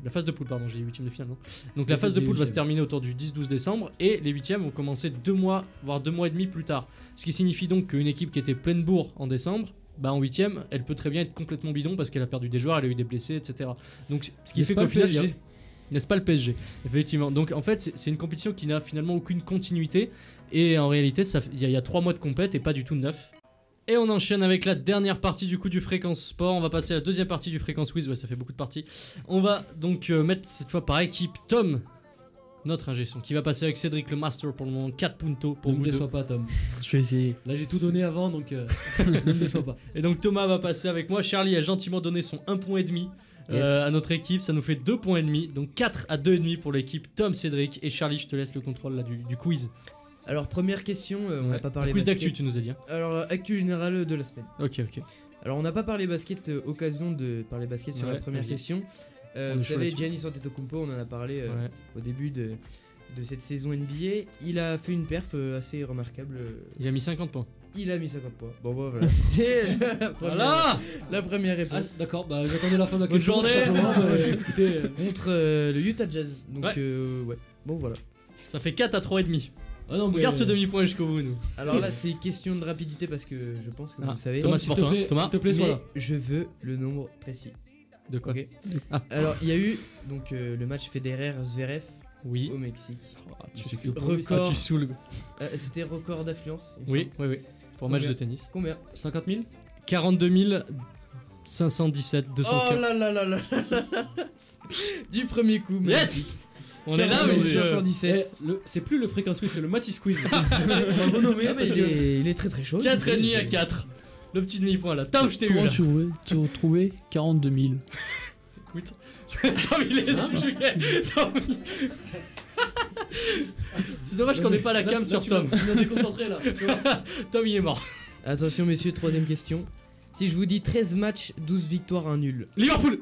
la phase de poule, pardon, j'ai les huitièmes de finale, non ? Donc la phase de poule va se terminer autour du 10-12 décembre et les huitièmes vont commencer 2 mois, voire 2 mois et demi plus tard. Ce qui signifie donc qu'une équipe qui était pleine bourre en décembre, bah en huitième, elle peut très bien être complètement bidon parce qu'elle a perdu des joueurs, elle a eu des blessés, etc. Donc ce qui N'est-ce fait pas qu'au le final, PSG? n'est-ce pas le PSG ? Effectivement. Donc en fait, c'est une compétition qui n'a finalement aucune continuité et en réalité, il y a 3 mois de compète et pas du tout 9. Et on enchaîne avec la dernière partie du coup du Fréquence Sport. On va passer à la deuxième partie du Fréquence Quiz. Ouais, ça fait beaucoup de parties. On va donc mettre cette fois par équipe Tom, notre ingé son, qui va passer avec Cédric le Master pour le moment. 4 puntos pour Ne me vous deux. déçois pas, Tom. Je vais essayer. Là, j'ai tout donné avant, donc ne me déçois pas. Et donc Thomas va passer avec moi. Charlie a gentiment donné son 1,5 point à notre équipe. Ça nous fait 2,5 points. Donc 4 à 2,5 pour l'équipe Tom, Cédric. Et Charlie, je te laisse le contrôle là, du quiz. Alors, première question, on n'a pas parlé Quiz basket. d'actu, tu nous as dit. Hein. Alors, actu générale de la semaine. Ok. Alors, on n'a pas parlé basket, occasion de parler basket sur Ouais, la première vas-y. question. On est Vous chaud savez, là-dessus. Giannis Antetokounmpo, on en a parlé Ouais. au début de cette saison NBA. Il a fait une perf assez remarquable. Il a mis 50 points. Il a mis 50 points. Bon, voilà. C'était la première Ah, réponse. d'accord, bah j'attendais la fin de la Bonne question. journée. tout simplement, mais écoutez, Contre le Utah Jazz. Donc, ouais. Bon, voilà. Ça fait 4 à 3,5. ah non, On mais garde ce demi-point jusqu'au bout, nous. Alors là, c'est question de rapidité parce que je pense que vous le savez. Thomas, s'il c'est pour te toi. plaît, Thomas, s'il te plaît, sois Mais là. je veux le nombre précis. de quoi Ok. Ah. Alors, il y a eu donc le match Federer-Zverev Oui. au Mexique. Je sais que Record. tu saoules. C'était record d'affluence. il me Oui. Pour match Combien de tennis. semble. Combien 50 000 42 517 204. Oh là là là là là là. Du premier coup. Yes. On est là, 42 monsieur. 517. C'est plus le Fréquence Quiz, c'est le Matisse Quiz. On va renommer Ah, mais parce que- il est très très chaud. 4,5 à 4. Le petit demi-point là. Tom, je t'ai eu là. tu retrouvais 42 000. Écoute. Tom, il est sujet. Tom, c'est dommage qu'on n'ait pas la cam Là, sur tu Tom. m'as déconcentré là. tu vois. Tom, il est mort. Attention, messieurs, troisième question. Si je vous dis 13 matchs, 12 victoires, 1 nul. Liverpool.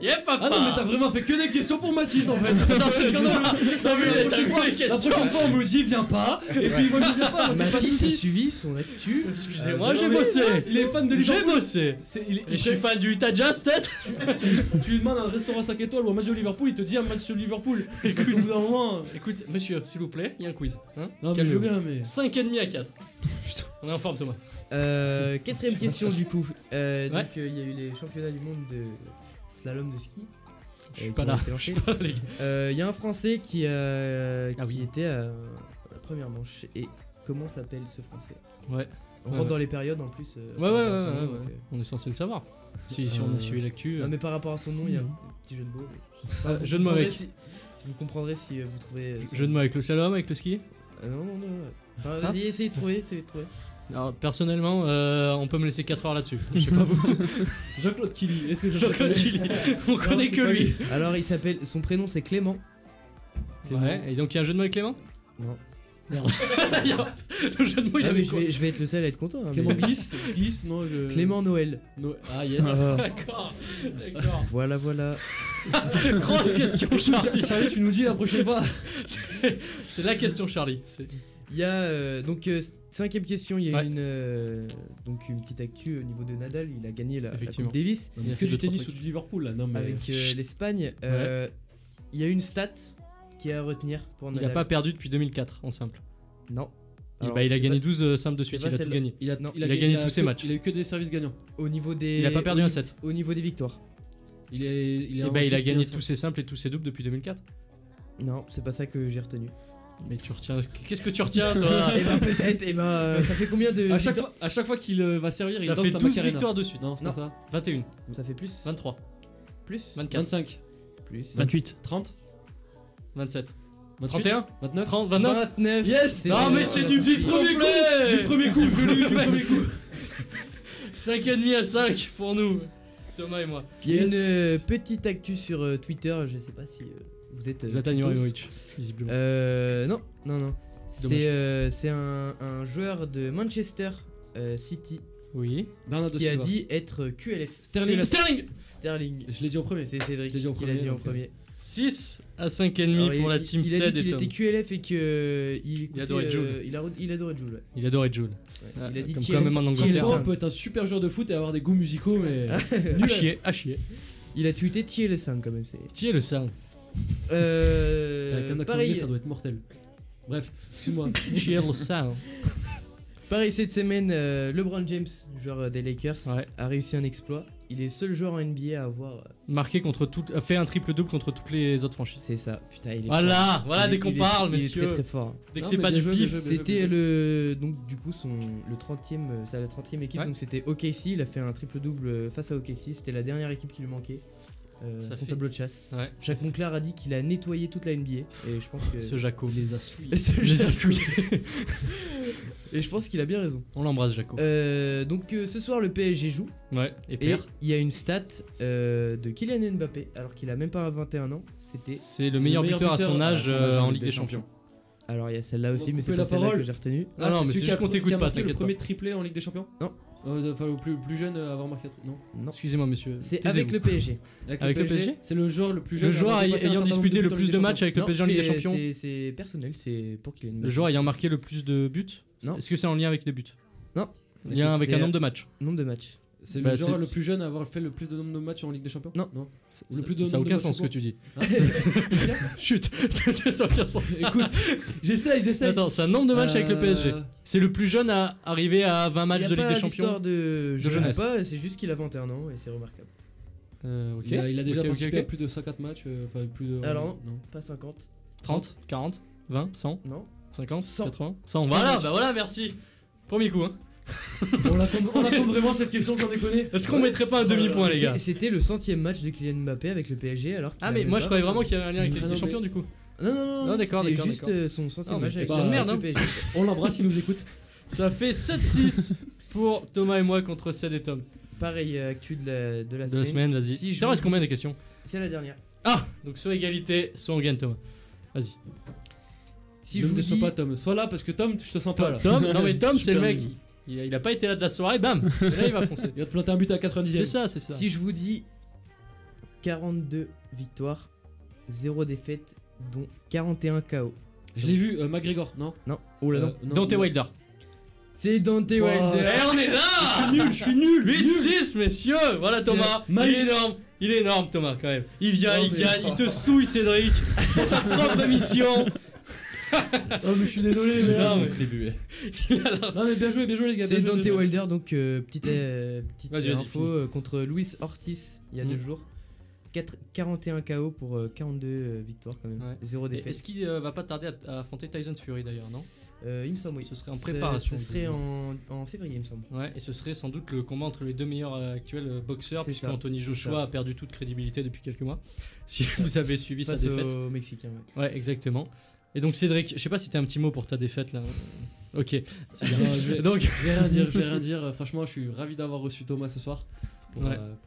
Yep, papa. Ah non, mais t'as vraiment fait que des questions pour Matisse en fait. Attends, c'est scandaleux. T'as vu La les prochaine questions. fois, on me dit viens pas. Et puis moi je viens pas. moi, c'est pas Mathis a souci. suivi son actu. Excusez-moi, Non, j'ai mais bossé. Il est fan de J'ai Liverpool. bossé. Et je suis fan du Utah Jazz peut-être. Tu lui demandes un restaurant 5 étoiles ou un match de Liverpool, il te dit un match de Liverpool. Écoute, au bout d'un moment. Écoute, monsieur, s'il vous plaît, il y a un quiz. Hein, Non, mais je veux calmez-vous. bien, mais. 5,5 à 4. On est en forme, Thomas. Quatrième question du coup. Ouais. Donc il y a eu les championnats du monde de slalom de ski. Je suis pas là. Il y a un Français qui oui. était à la première manche. Et comment s'appelle ce Français? Ouais. On rentre dans les périodes en plus. Ouais. donc, On est censé le savoir. Si on a suivi l'actu. Non, mais par rapport à son nom, il y a un petit jeu de mots. Vous jeu de mots avec. si vous comprendrez si vous trouvez. Jeu de mots avec le slalom, avec le ski. Non. Enfin, vas-y, essayez de trouver. Alors, personnellement, on peut me laisser 4 heures là-dessus. Je sais pas vous. Jean-Claude Killy. Est-ce que Jean-Claude Killy. On connaît c'est que pas lui. Alors, son prénom c'est Clément. Ouais, et donc il y a un jeu de mots avec Clément. Non. Le jeu de mots, il Ah, avait mais quoi je vais être le seul à être content. hein, Clément mais- Glisse, non je... Clément Noël. Ah yes. D'accord. Voilà. Grosse question, Charlie. Charlie, tu nous dis la prochaine fois. C'est la question, Charlie. Il y a donc cinquième question. Il y a Ouais. une petite actu au niveau de Nadal. Il a gagné la Effectivement. Coupe Davis On a fait du tennis ou du Liverpool là. Non mais. avec l'Espagne. Il y a une stat qui est à retenir pour Il Nadal. a pas perdu depuis 2004 en simple. Non. Il Alors, a c'est gagné pas- 12 simples de c'est suite, pas il a tout celle-là. gagné. Il a gagné tous ses matchs. Il a eu que des services gagnants. Au niveau des. Il a pas perdu au un ni- set. Au niveau des victoires. Il a gagné tous ses simples et tous ses doubles depuis 2004. Non, c'est pas ça que j'ai retenu. Mais tu retiens. Qu'est-ce que tu retiens, toi? Eh ben peut-être. Ça fait combien de À victoires chaque fois qu'il va servir, il Ça danse fait la 12 Macarena. victoires de suite. Non, c'est Non. pas ça. 21, Ça fait plus. 23, Plus. 24, 25, Plus. 28. 30, 27, 28, 31, 29. 30, 29. 29. Yes. Non, mais c'est du premier coup! Du premier coup. Du premier coup. 5,5 à 5 pour nous, Thomas et moi. Il y a Yes. une petite actu sur Twitter. Je sais pas si vous êtes. Zlatan tous. Ibrahimovic, visiblement. Non. C'est un joueur de Manchester City Oui. Bernardo qui a Silva. dit être QLF. Sterling. Sterling. Je l'ai dit en premier. C'est Cédric Je l'ai dit en qui l'a premier, dit en donc, premier. 6 à 5,5 Alors, pour la team il a Ced dit et qu'il Tom. était QLF et que il adorait Jul. Il adorait Jul. Ouais. Il adorait Jul. Il a dit Comme TLC. quand même en Comme Angleterre. quoi, on peut être un super joueur de foot et avoir des goûts musicaux, mais. À chier, à chier. Il a tweeté TLC quand même. Qui est le sound? Avec un accent Pareil, anglais, ça doit être mortel. Bref, excuse-moi. Qui est le sound? pareil cette semaine, LeBron James, joueur des Lakers, Ouais. a réussi un exploit. Il est le seul joueur en NBA à avoir. Marqué contre tout, a fait un triple-double contre toutes les autres franchises. C'est ça. Putain, il est. Voilà, fort. voilà, Il dès est- qu'on il est- parle, il est messieurs. très très fort. Dès que Non, c'est mais pas bien du joué, pif. bien joué. C'était donc du coup le 30e, c'est la 30e équipe, Ouais. donc c'était OKC. Il a fait un triple double face à OKC. C'était la dernière équipe qui lui manquait. Ça Son fait- tableau de chasse. Ouais. Jacques Monclar a dit qu'il a nettoyé toute la NBA et je pense que Ce Jaco. Les a souillés. Les a souillés. et je pense qu'il a bien raison. On l'embrasse, Jaco. Donc ce soir le PSG joue Ouais, et et Pierre. il y a une stat de Kylian Mbappé alors qu'il a même pas 21 ans. C'était C'est le meilleur buteur à son âge en Ligue des Champions. alors il y a celle-là aussi va mais c'est couper pas la celle-là parole. que j'ai retenu. Ah non, mais c'est celui juste qu'on qui t'écoute a pas, marqué le t'inquiète premier pas. triplé en Ligue des Champions. Non. Enfin, le plus jeune à avoir marqué. Non. Non. Excusez-moi, monsieur. C'est Taisez-vous. avec le PSG. Avec le PSG. C'est le joueur le plus jeune. Le joueur à avoir dépassé un ayant certain nombre disputé de le buts en plus Ligue de des matchs avec le Non, PSG en Ligue des c'est- Champions. c'est personnel, c'est pour Kylian Mbappé. Le joueur ayant marqué le plus de buts. Non. Est-ce que c'est en lien avec les buts? Non. Lien avec C'est- un nombre de matchs. Nombre de matchs. C'est Bah, le joueur c'est- le plus jeune à avoir fait le plus de nombre de matchs en Ligue des Champions. Non. Ou le plus de Ça n'a nombre de aucun matchs sens ce tout que tu dis. court. Chut. Ça n'a aucun sens. Écoute, j'essaye. Attends, c'est un nombre de matchs avec le PSG. C'est le plus jeune à arriver à 20 matchs Il y a de Ligue pas des Champions. d'histoire de jeunesse. pas, c'est juste qu'il a 21 ans et c'est remarquable. Ok. Il a déjà Ok, ok, participé ok. à plus de 50 matchs. Enfin, plus de. Alors, non. Pas 50. 30, 40, 20, 100, Non. 50, 100. 80, 100. Voilà, bah voilà, merci. Premier coup, hein. On la compte vraiment cette question sans déconner. Est-ce qu'on mettrait pas un demi-point, les gars? C'était le 100e match de Kylian Mbappé avec le PSG alors qu'il Ah, a mais même moi pas- je croyais vraiment qu'il y avait un lien avec la Ah, Ligue des non, Champions, du coup. Non, Non, d'accord, c'était d'accord, juste d'accord. son 100e Ah, mais match avec, question de merde, avec le PSG. On l'embrasse, il nous écoute. Ça fait 7-6 pour Thomas et moi contre Ced et Tom. Pareil, actu de la De la semaine. semaine, vas-y. Si je Il vous reste dis- combien de questions? C'est la dernière. Ah, donc soit égalité, soit on gagne, Thomas. Vas-y. Si Ne je me vous déçois dis pas, Tom. Sois là parce que Tom, je te sens pas là. Tom, non mais Tom, c'est le Super mec. nul. Il a pas été là de la soirée, bam. Et là, il va foncer. Il va te planter un but à 90e. C'est ça, c'est ça. Si je vous dis 42 victoires, 0 défaite, dont 41 KO. Je l'ai vu, McGregor, non Non, oh là non. non, Dante non. Wilder. C'est Dante Oh. Wilder. Eh, on est là. Je suis nul. 8-6, messieurs. Voilà Thomas. Il Maïs. est énorme. Il est énorme, Thomas, quand même. Il vient, Oh, il mais- gagne, il te souille, Cédric. Pour ta propre émission. Oh, mais je suis désolé, mais. Non, mais- Non, mais bien joué, les gars. C'est bien joué, Dante bien joué. Wilder, donc petite Vas-y, info finis. contre Luis Ortiz il y a Mm. 2 jours. 41 KO pour 42 victoires quand même. Ouais. 0 Et défaite. est-ce qu'il va pas tarder à affronter Tyson Fury d'ailleurs, non? Il me semble, oui. Ce serait en préparation. Ce serait en février, il me semble. Ouais, et ce serait sans doute le combat entre les deux meilleurs actuels boxeurs, C'est puisque ça, Anthony c'est Joshua ça. a perdu toute crédibilité depuis quelques mois. Si vous avez suivi sa Face défaite. au Mexicain, ouais. Ouais, exactement. Et donc Cédric, je sais pas si t'as un petit mot pour ta défaite là. Ok. Non, Donc je vais rien dire. Franchement, je suis ravi d'avoir reçu Thomas ce soir. Pour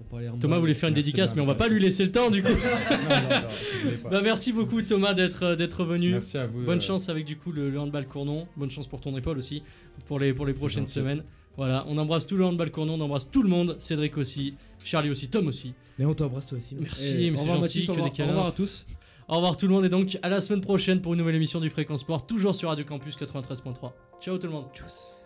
parler handball. Thomas voulait faire une Merci dédicace, de mais on va pas lui laisser le temps du coup. non, je voulais pas. Bah merci beaucoup Thomas d'être venu. Merci à vous. Bonne chance avec du coup le handball Cournon. Bonne chance pour ton épaule aussi pour les prochaines gentil. semaines. Voilà, on embrasse tout le handball Cournon, on embrasse tout le monde. Cédric aussi, Charlie aussi, Tom aussi. Mais on t'embrasse toi aussi. Merci, Et mais au c'est revoir gentil, Mathis, que des au câlins. revoir à tous. Au revoir tout le monde et donc à la semaine prochaine pour une nouvelle émission du Fréquence Sport, toujours sur Radio Campus 93.3. Ciao tout le monde. Tchuss.